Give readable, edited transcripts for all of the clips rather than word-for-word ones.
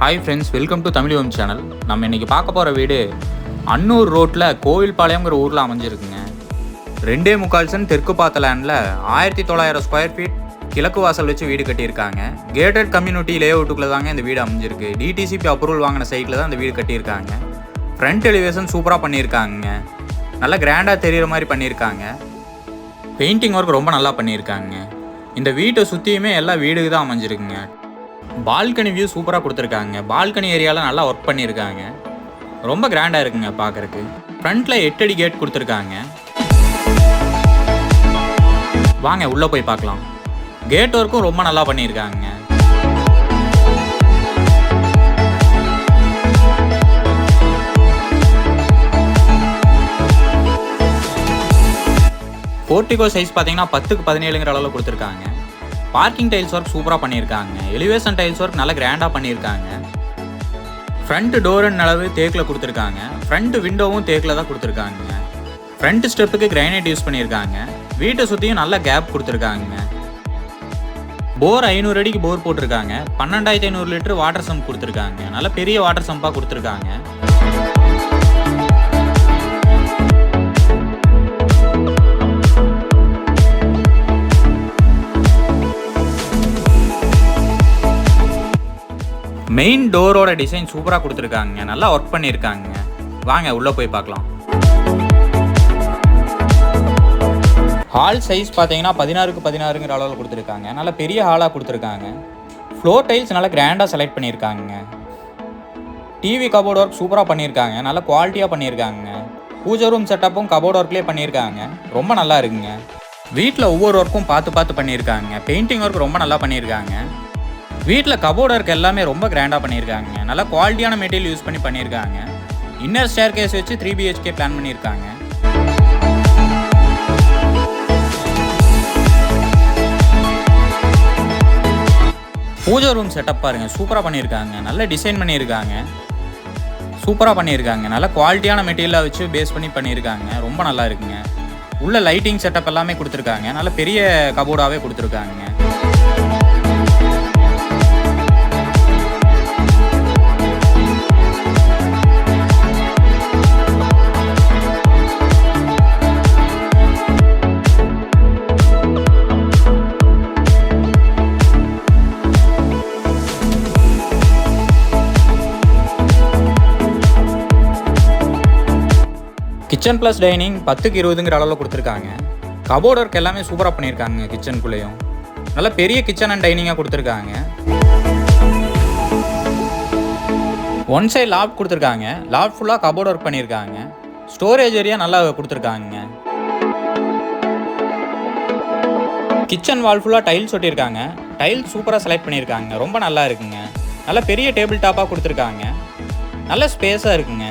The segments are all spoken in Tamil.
Hi friends, welcome to Tamil home channel. நம்ம இன்றைக்கி பார்க்க போகிற வீடு அன்னூர் ரோட்டில் கோவில்பாளையங்கிற ஊரில் அமைஞ்சிருக்குங்க. 2.25 சென்ட் தெற்கு பார்த்த லேண்டில் 1900 ஸ்கொயர் ஃபீட் கிழக்கு வாசல் வச்சு வீடு கட்டியிருக்காங்க. கேட்டட் கம்யூனிட்டி லேஅவுட்டுக்குள்ளே தாங்க இந்த வீடு அமைஞ்சிருக்கு. டிடிசிபி அப்ரூவல் வாங்கின சைட்டில் தான் இந்த வீடு கட்டியிருக்காங்க. ஃப்ரண்ட் எலிவேஷன் சூப்பராக பண்ணியிருக்காங்க. நல்லா கிராண்டாக தெரிகிற மாதிரி பண்ணியிருக்காங்க. பெயிண்டிங் ஒர்க் ரொம்ப நல்லா பண்ணியிருக்காங்க. இந்த வீட்டை சுற்றியுமே எல்லா வீடுக்கு தான் அமைஞ்சிருக்குங்க. பால்கனி வியூ சூப்பராக கொடுத்துருக்காங்க. பால்கனி ஏரியாவில் நல்லா ஒர்க் பண்ணியிருக்காங்க. ரொம்ப கிராண்டாக இருக்குங்க பார்க்குறக்கு. ஃப்ரண்ட்டில் 8 அடி கேட் கொடுத்துருக்காங்க. வாங்க உள்ளே போய் பார்க்கலாம். கேட் ஒர்க்கும் ரொம்ப நல்லா பண்ணியிருக்காங்க. போர்ட்டிகோ சைஸ் பார்த்தீங்கன்னா 10க்கு 17ங்கிற அளவில் கொடுத்துருக்காங்க. பார்க்கிங் டைல்ஸ் ஒர்க் சூப்பராக பண்ணியிருக்காங்க. எலிவேஷன் டைல்ஸ் ஒர்க் நல்லா கிராண்டாக பண்ணியிருக்காங்க. ஃப்ரண்ட் டோர் அண்ட் அளவு தேக்கில் கொடுத்துருக்காங்க. ஃப்ரண்ட் விண்டோவும் தேக்கில் தான் கொடுத்துருக்காங்க. ஃப்ரண்ட் ஸ்டெப்புக்கு கிரானைட் யூஸ் பண்ணியிருக்காங்க. வீட்டை சுற்றியும் நல்ல கேப் கொடுத்துருக்காங்க. போர் 500 அடிக்கு போர் போட்டிருக்காங்க. 12,500 லிட்டர் வாட்டர் சம்ப் கொடுத்துருக்காங்க. நல்ல பெரிய வாட்டர் சம்பாக கொடுத்துருக்காங்க. மெயின் டோரோட டிசைன் சூப்பராக கொடுத்துருக்காங்க. நல்லா ஒர்க் பண்ணியிருக்காங்க. வாங்க உள்ளே போய் பார்க்கலாம். ஹால் சைஸ் பார்த்தீங்கன்னா 16க்கு 16ங்கிற அளவில் கொடுத்துருக்காங்க. நல்ல பெரிய ஹாலாக கொடுத்துருக்காங்க. ஃப்ளோர் டைல்ஸ் நல்லா கிராண்டாக செலக்ட் பண்ணியிருக்காங்க. டிவி கபோர்ட் ஒர்க் சூப்பராக பண்ணியிருக்காங்க. நல்ல குவாலிட்டியாக பண்ணியிருக்காங்க. பூஜை ரூம் செட்டப்பும் கபோர்ட் ஒர்க்லேயே பண்ணியிருக்காங்க. ரொம்ப நல்லா இருக்குங்க. வீட்டில் ஒவ்வொரு ஒர்க்கும் பார்த்து பண்ணியிருக்காங்க. பெயிண்டிங் ஒர்க் ரொம்ப நல்லா பண்ணியிருக்காங்க. வீட்டில் கபோர்ட் ஒர்க் எல்லாமே ரொம்ப கிராண்டாக பண்ணியிருக்காங்க. நல்லா குவாலிட்டியான மெட்டீரியல் யூஸ் பண்ணி பண்ணியிருக்காங்க. இன்னர் ஸ்டேர் கேஸ் வச்சு 3 BHK பிளான் பண்ணியிருக்காங்க. பூஜை ரூம் செட்டப் பாருங்கள், சூப்பராக பண்ணியிருக்காங்க. நல்ல டிசைன் பண்ணியிருக்காங்க. சூப்பராக பண்ணியிருக்காங்க. நல்ல குவாலிட்டியான மெட்டீரியலாக வச்சு பேஸ் பண்ணி பண்ணியிருக்காங்க. ரொம்ப நல்லா இருக்குங்க. உள்ள லைட்டிங் செட்டப் எல்லாமே கொடுத்துருக்காங்க. நல்ல பெரிய கபோர்டாகவே கொடுத்துருக்காங்க. கிச்சன் ப்ளஸ் டைனிங் 10க்கு 20ங்கிற அளவில் கொடுத்துருக்காங்க. கபோர்ட் ஒர்க் எல்லாமே சூப்பராக பண்ணியிருக்காங்க. கிச்சனுக்குள்ளேயும் நல்ல பெரிய கிச்சன் அண்ட் டைனிங்காக கொடுத்துருக்காங்க. ஒன் சைட் லாஃப்ட் கொடுத்துருக்காங்க. லாஃப்ட் ஃபுல்லாக கபோர்ட் ஒர்க் பண்ணியிருக்காங்க. ஸ்டோரேஜ் ஏரியா நல்லா கொடுத்துருக்காங்க. கிச்சன் வால் ஃபுல்லாக டைல்ஸ் ஒட்டியிருக்காங்க. டைல்ஸ் சூப்பராக செலக்ட் பண்ணியிருக்காங்க. ரொம்ப நல்லா இருக்குங்க. நல்ல பெரிய டேபிள் டாப்பாக கொடுத்துருக்காங்க. நல்ல ஸ்பேஸாக இருக்குங்க.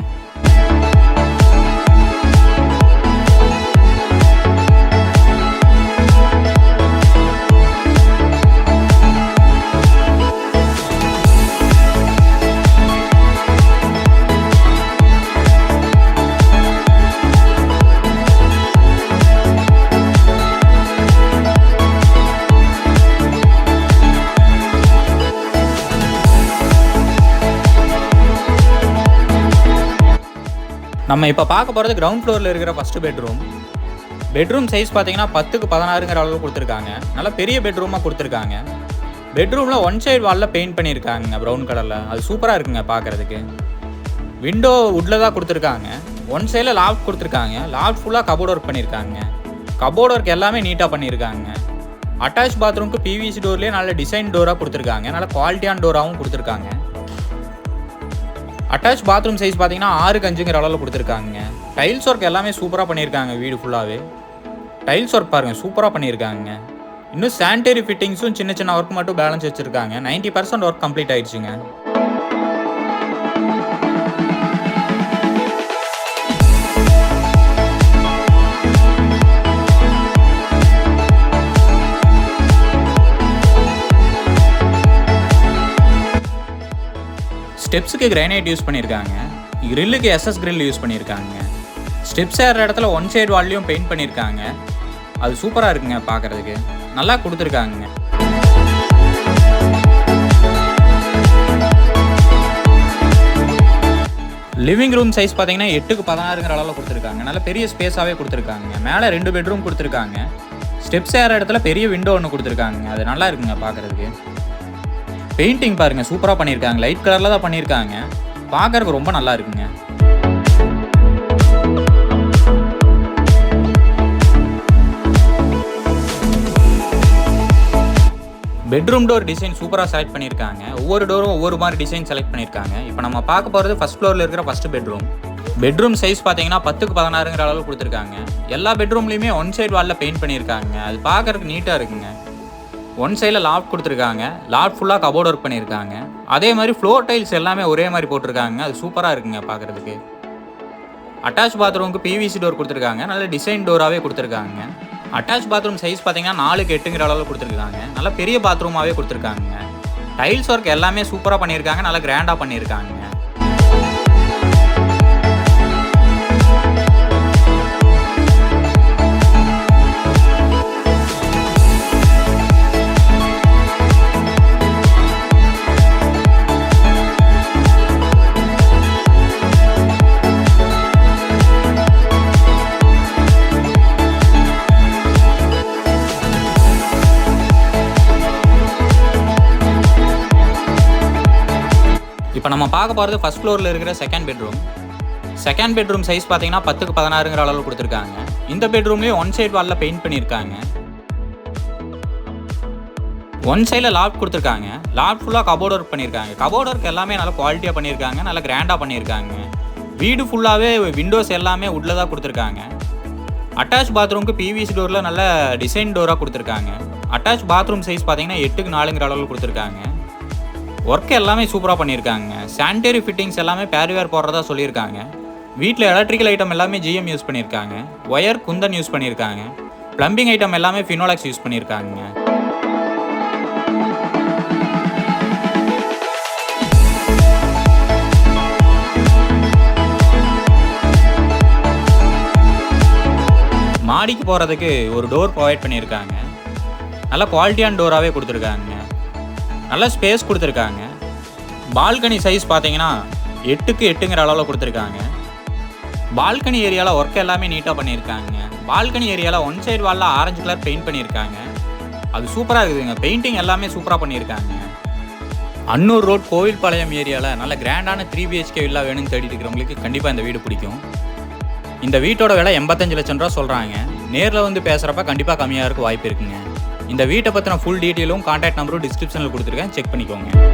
நம்ம இப்போ பார்க்க போகிறது கிரவுண்ட் ஃப்ளோரில் இருக்கிற ஃபஸ்ட்டு பெட்ரூம். பெட்ரூம் சைஸ் பார்த்தீங்கன்னா 10க்கு 16ங்கிற அளவு கொடுத்துருக்காங்க. நல்லா பெரிய பெட்ரூமாக கொடுத்துருக்காங்க. பெட்ரூமில் ஒன் சைடு வாலில் பெயிண்ட் பண்ணியிருக்காங்க ப்ரௌன் கலரில். அது சூப்பராக இருக்குங்க பார்க்குறதுக்கு. விண்டோ வுட்டில் தான் கொடுத்துருக்காங்க. ஒன் சைடில் லாஃப்ட் கொடுத்துருக்காங்க. லாஃப்ட் ஃபுல்லாக கபோர்ட் ஒர்க் பண்ணியிருக்காங்க. கபோர்ட் ஒர்க் எல்லாமே நீட்டாக பண்ணியிருக்காங்க. அட்டாச் பாத்ரூமுக்கு PVC டோர்லேயே நல்ல டிசைன் டோராக கொடுத்துருக்காங்க. நல்ல குவாலிட்டியான டோராகவும் கொடுத்துருக்காங்க. அட்டாச் பாத்ரூம் சைஸ் பார்த்தீங்கன்னா 6க்கு 5ங்கிற அளவில் கொடுத்துருக்காங்க. டைல்ஸ் ஒர்க் எல்லாமே சூப்பராக பண்ணியிருக்காங்க. வீடு ஃபுல்லாகவே டைல்ஸ் ஒர்க் பாருங்கள், சூப்பராக பண்ணியிருக்காங்க. இன்னும் சானிட்டரி ஃபிட்டிங்ஸும் சின்ன ஒர்க் மட்டும் பேலன்ஸ் வச்சுருக்காங்க. 90% ஒர்க் கம்ப்ளீட் ஆயிடுச்சுங்க. ஸ்டெப்ஸுக்கு கிரானைட் யூஸ் பண்ணியிருக்காங்க. கிரில்லுக்கு SS கிரில் யூஸ் பண்ணியிருக்காங்க. ஸ்டெப்ஸ் ஏற இடத்துல ஒன் சைடு வால்லையும் பெயிண்ட் பண்ணியிருக்காங்க. அது சூப்பராக இருக்குங்க பார்க்குறதுக்கு. நல்லா கொடுத்துருக்காங்க. லிவிங் ரூம் சைஸ் பார்த்தீங்கன்னா 8க்கு 16ங்கிற அளவில் கொடுத்துருக்காங்க. நல்ல பெரிய ஸ்பேஸாகவே கொடுத்துருக்காங்க. மேலே 2 பெட்ரூம் கொடுத்துருக்காங்க. ஸ்டெப்ஸ் ஏற இடத்துல பெரிய விண்டோ ஒன்று கொடுத்துருக்காங்க. அது நல்லா இருக்குங்க பார்க்குறதுக்கு. பெயிண்டிங் பாருங்கள் சூப்பராக பண்ணியிருக்காங்க. லைட் கலரில் தான் பண்ணியிருக்காங்க. பார்க்குறதுக்கு ரொம்ப நல்லா இருக்குங்க. பெட்ரூம் டோர் டிசைன் சூப்பராக செலக்ட் பண்ணியிருக்காங்க. ஒவ்வொரு டோரும் ஒவ்வொரு மாதிரி டிசைன் செலக்ட் பண்ணியிருக்காங்க. இப்போ நம்ம பார்க்க போகிறது ஃபர்ஸ்ட் ஃப்ளோரில் இருக்கிற ஃபர்ஸ்ட் பெட்ரூம். பெட்ரூம் சைஸ் பார்த்தீங்கன்னா 10க்கு 16ங்கிற அளவு கொடுத்துருக்காங்க. எல்லா பெட்ரூம்லையுமே ஒன் சைடு வாலில் பெயிண்ட் பண்ணியிருக்காங்க. அது பார்க்குறதுக்கு நீட்டாக இருக்குங்க. ஒன் சைடில் லாஃப்ட் கொடுத்துருக்காங்க. லாஃப்ட் ஃபுல்லாக கபோர்ட் ஒர்க் பண்ணியிருக்காங்க. அதே மாதிரி ஃப்ளோர் டைல்ஸ் எல்லாமே ஒரே மாதிரி போட்டிருக்காங்க. அது சூப்பராக இருக்குங்க பார்க்குறதுக்கு. அட்டாச் பாத்ரூமுக்கு பிவிசி டோர் கொடுத்துருக்காங்க. நல்ல டிசைன் டோராகவே கொடுத்துருக்காங்க. அட்டாச் பாத்ரூம் சைஸ் பார்த்தீங்கன்னா 4க்கு 8ங்கிற அளவில் கொடுத்துருக்காங்க. நல்லா பெரிய பாத்ரூமாகவே கொடுத்துருக்காங்க. டைல்ஸ் ஒர்க் எல்லாமே சூப்பராக பண்ணியிருக்காங்க. நல்லா கிராண்டாக பண்ணியிருக்காங்க. இப்போ நம்ம பார்க்க போகிறது ஃபர்ஸ்ட் ஃப்ளோரில் இருக்கிற second bedroom. Second bedroom size பார்த்தீங்கன்னா 10க்கு 16ங்கிற அளவில் கொடுத்துருக்காங்க. இந்த பெட்ரூம்லேயே ஒன் சைடு வாலில் பெயிண்ட் பண்ணியிருக்காங்க. ஒன் சைடில் லாஃப்ட் கொடுத்துருக்காங்க. லாஃப்ட் ஃபுல்லாக கபோர்ட் ஒர்க் பண்ணியிருக்காங்க. கபோர்ட் ஒர்க் எல்லாமே நல்லா குவாலிட்டியாக பண்ணியிருக்காங்க. நல்லா கிராண்டாக பண்ணியிருக்காங்க. வீடு ஃபுல்லாகவே விண்டோஸ் எல்லாமே உள்ள தான் கொடுத்துருக்காங்க. அட்டாச் பாத்ரூமுக்கு பிவிசி டோரில் நல்ல டிசைன் டோராக கொடுத்துருக்காங்க. அட்டாச் பாத்ரூம் சைஸ் பார்த்தீங்கன்னா 8க்கு 4ங்கிற அளவில் கொடுத்துருக்காங்க. ஒர்க் எல்லாமே சூப்பராக பண்ணியிருக்காங்க. சானிடரி ஃபிட்டிங்ஸ் எல்லாமே பேர்வேர் போடுறதா சொல்லியிருக்காங்க. வீட்டில் எலக்ட்ரிக்கல் ஐட்டம் எல்லாமே ஜிஎம் யூஸ் பண்ணியிருக்காங்க. ஒயர் குந்தன் யூஸ் பண்ணியிருக்காங்க. ப்ளம்பிங் ஐட்டம் எல்லாமே ஃபினோலெக்ஸ் யூஸ் பண்ணியிருக்காங்க. மாடிக்கு போகிறதுக்கு ஒரு டோர் ப்ரொவைட் பண்ணியிருக்காங்க. நல்ல குவாலிட்டியான டோராகவே கொடுத்துருக்காங்க. நல்ல ஸ்பேஸ் கொடுத்துருக்காங்க. பால்கனி சைஸ் பார்த்தீங்கன்னா 8க்கு 8ங்கிற அளவில் கொடுத்துருக்காங்க. பால்கனி ஏரியாவில் ஒர்க் எல்லாமே நீட்டாக பண்ணியிருக்காங்க. பால்கனி ஏரியாவில் ஒன் சைடு வாலில் ஆரஞ்சு கலர் பெயிண்ட் பண்ணியிருக்காங்க. அது சூப்பராக இருக்குதுங்க. பெயிண்டிங் எல்லாமே சூப்பராக பண்ணியிருக்காங்க. அன்னூர் ரோட் கோவில்பாளையம் ஏரியாவில் நல்ல கிராண்டான 3 BHK வில்லா வேணும்னு தேடிட்டு இருக்கிறவங்களுக்கு கண்டிப்பாக இந்த வீடு பிடிக்கும். இந்த வீட்டோட விலை 85 லட்சம் ரூபா சொல்கிறாங்க. நேரில் வந்து பேசுகிறப்ப கண்டிப்பாக கம்மியாக இருக்க வாய்ப்பு இருக்குங்க. இந்த வீட்டை பற்றின ஃபுல் டீட்டெயிலும் கான்டாக்ட் நம்பரும் டிஸ்கிரிப்ஷனில் கொடுத்துருக்கேன். செக் பண்ணிக்கோங்க.